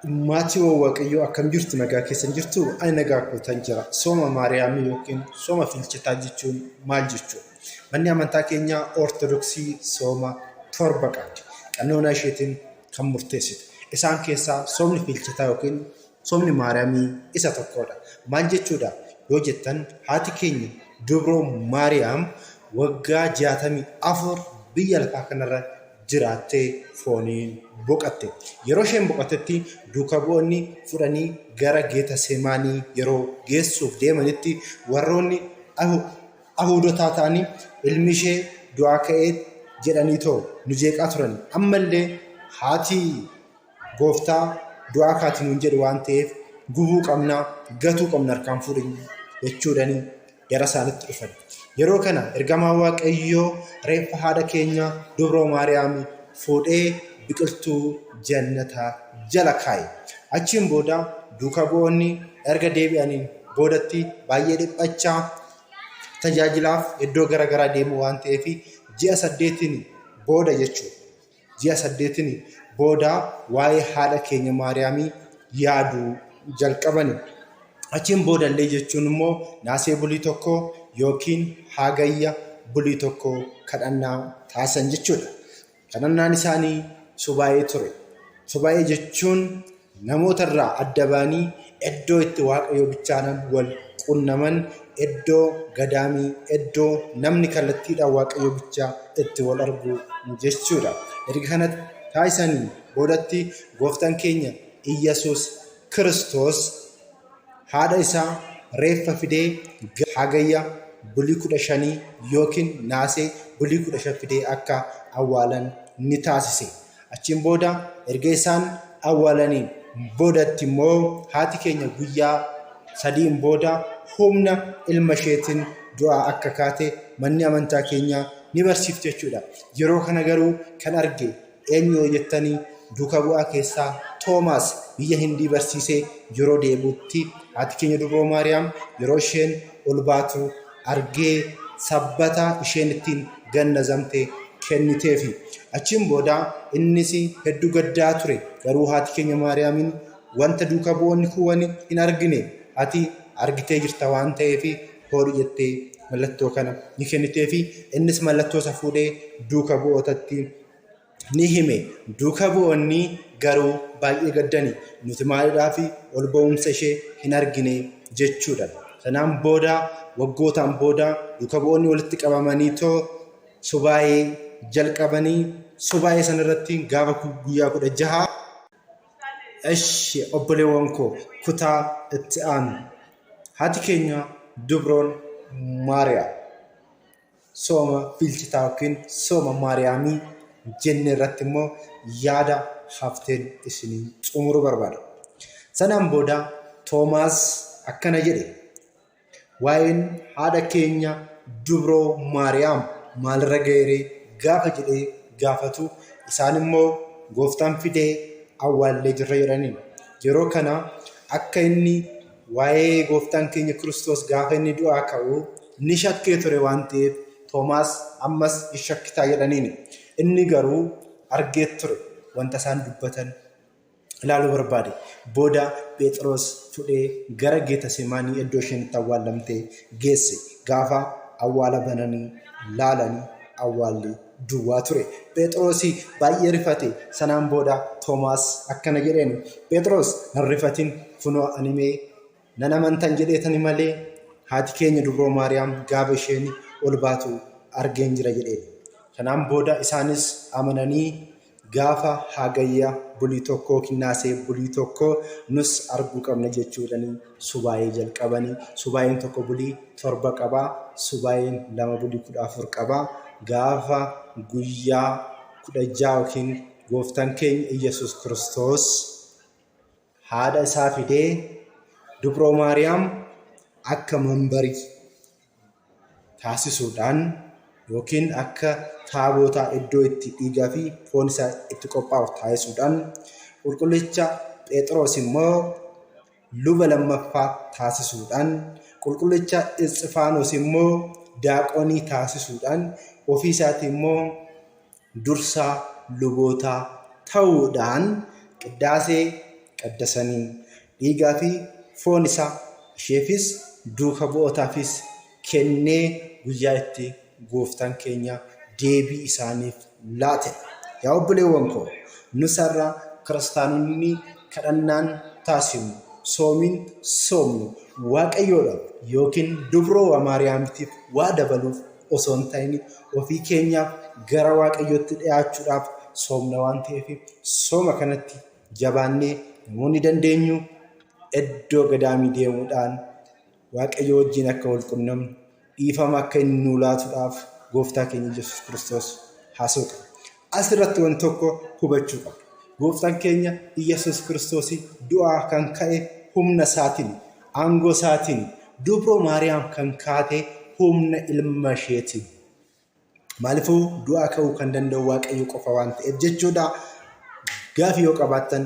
Maatii Waaqayyoo akkam jirtu nagaa keessan jirtu ani nagaa kootan jira. Sooma Maariyaamii yookiin sooma filchitaa jechuun maal jechuudha? Manni amantaa keenyaa Ortodoksii sooma torba qabdi. Qannoona isheetiin kan murteessitu. Isaan keessaa soomni filchitaa yookiin soomni Maariyaamii isa tokkodha. Maal jechuudha? Yoo jettan haati keenya dubroo Maariyaam waggaa 64 biyya lafaa kanarra jiraattee fooniin boqatte. Yeroo isheen boqatetti duuka bu'oonni fudhanii gara Geetsemaanii yeroo geessuuf deemanitti warroonni Ahuudotaa ta'anii ilmi ishee du'aa ka'ee jedhanii nu jeeqaa turan. Ammallee haati gooftaa du'aa kaati nuun jedhu waan ta'eef gubuu qabnaa, gatuu qabna harkaan fuudhanii jechuudhanii gara isaanitti dhufan. Yeroo kana ergamaa Waaqayyoo reeffa haadha keenya dubroo Maariyaamii fuudhee biqiltuu jannataa jala kaa'e. Achiin booda duuka bu'oonni erga deebi'aniin boodatti baay'ee dhiphachaa tajaajilaaf iddoo garaagaraa deemu waan ta'eef ji'a 8 booda jechuudha. Ji'a 8 booda waa'ee haadha keenya Maariyaamii yaaduu jalqabani. Achiin boodallee jechuun immoo naasee bulii tokko yookiin hagayya bulii tokko kadhannaa taasisan jechuudha. Kadhannaan isaanii subaayee ture. Subaayee jechuun namoota irraa adda baanii iddoo itti Waaqayyoo bichaadhaan wal qunnaman, iddoo gadaamii, iddoo namni kallattiidhaan Waaqayyoo bichaa itti wal argu jechuudha. Erga kanatti taasisanii boodatti gooftaan keenya Iyyesuus Kiristoos haadha isaa reeffa fidee hagayya bulii 15 yookiin naasee bulii 15 fidee akka awwaalan ni taasise. Achiin booda erga isaan awwaalaniin boodatti immoo haati keenya guyyaa 3 booda humna ilma isheetiin du'aa akka kaate manni amantaa keenyaa ni barsiifte jechuudha. Yeroo kana garuu kan arge eenyu jettanii duuka bu'aa keessaa Toomaas biyya Hindii barsiisee yeroo deebuutti haati keenya dubroo Maariyaam yeroo isheen ol baatu argee sabbata isheen ittiin gannazamte kenniteefi. Achiin booda innis hedduu gaddaa ture. Garuu haati keenya Maariyaamiin wanta duuka bu'oonni kuwwan hin argine ati argitee jirta waan ta'eef horii jettee mallattoo kana ni kenniteefi. Innis mallattoo isa fuudhee duuka bu'ootatti ni hime. Duuka bu'oonni garuu baay'ee gaddani. Nuti maaliidhaaf ol ba'umsa ishee hin argine jechuudha. Sanaan booda waggootaan booda duuka bu'oonni walitti qabamanii subaayee jalqabanii subaayee sanarratti gaafa guyyaa 16 obboleewwan koo kutaa itti aanu haati keenya dubroon Maariyaam sooma filchitaa yookiin sooma Maariyaamii jenne irratti immoo yaada hafteen isinii xumuruu barbaada. Sanaan booda Toomaas akkana jedhe, waa'een haadha keenya dubroo Maariyaam maalirra ga'ee gaafa jedhee gaafatu isaan immoo gooftaan fidee awwaallee jirra jedhaniin. Yeroo kana akka inni waa'ee gooftaan keenya Kiristoos gaafa inni du'aa ka'u ni shakkee ture waan ta'eef Toomaas ammas ni shakkitaa jedhaniin. Inni garuu argee ture wanta isaan dubbatan ilaaluu barbaade. Booda Phexros fudhee gara Geetsemaanii iddoo isheen itti awwaalamtee geesse. Gaafa awwaala bananii laalanii awwaalli duwwaa ture. Phexros baay'ee rifate. Sanaan booda Toomaas akkana jedheen, Phexros hin rifatin, funoo animee nan amantan jedheetani malee haati keenya dubroo Maariyaam gaafa isheen ol baatu argeen jira jedheen. Sanaan booda isaanis amananii gaafa hagayya bulii tokko naasee bulii tokko nus arguu qabna jechuudhanii subaayee jalqabanii. Subaayeen tokko bulii 7 qabaa, subaayeen 2 bulii 14 qabaa. Gaafa guyyaa 16 yookiin gooftaan keenya Iyyesuus Kiristoos haadha isaa fidee dubroo Maariyaam akka manbarii taasisuudhaan yookiin akka taabootaa iddoo itti dhiigaa fi foon isaa itti qophaa'u taasisuudhaan qulqullicha Phexros immoo luba lammaffaa taasisuudhaan qulqullicha Isxifaanos immoo daaqonii taasisuudhaan ofii isaatii immoo dursaa lubootaa ta'uudhaan qiddaasee qaddasanii dhiigaa fi foon isaa isheefis duuka bu'ootaafis kennee guyyaa itti gooftaan keenya deebii isaaniif laate. Yaa obboleewwan koo nusarraa kiristaanonni kadhannaan taasifnu soomiin soomnu waaqayyoodhaaf yookiin dubroo Maariyaamitiif waa dabaluuf osoo hin ta'in ofii keenyaaf gara waaqayyootti dhiyaachuudhaaf soomna waan ta'eef sooma kanatti jabaannee namoonni dandeenyu iddoo gadaamii deemuudhaan waaqayyo wajjin akka wal qunnamnu dhiifama akka inni nuu laatuudhaaf gooftaa keenya Yesuus Kiristoos haasa'u qaba. Asirratti waan tokko hubachuu qabna. Gooftaan keenya Yesuus Kiristoos du'aa kan ka'e humna isaatiin aangoo isaatiin dubroo Maariyaam kan kaate humna ilma isheetiin. Maaliifuu du'aa ka'uu kan danda'u waaqayyo qofa waan ta'eef jechuudha. Gaafii yoo qabaattan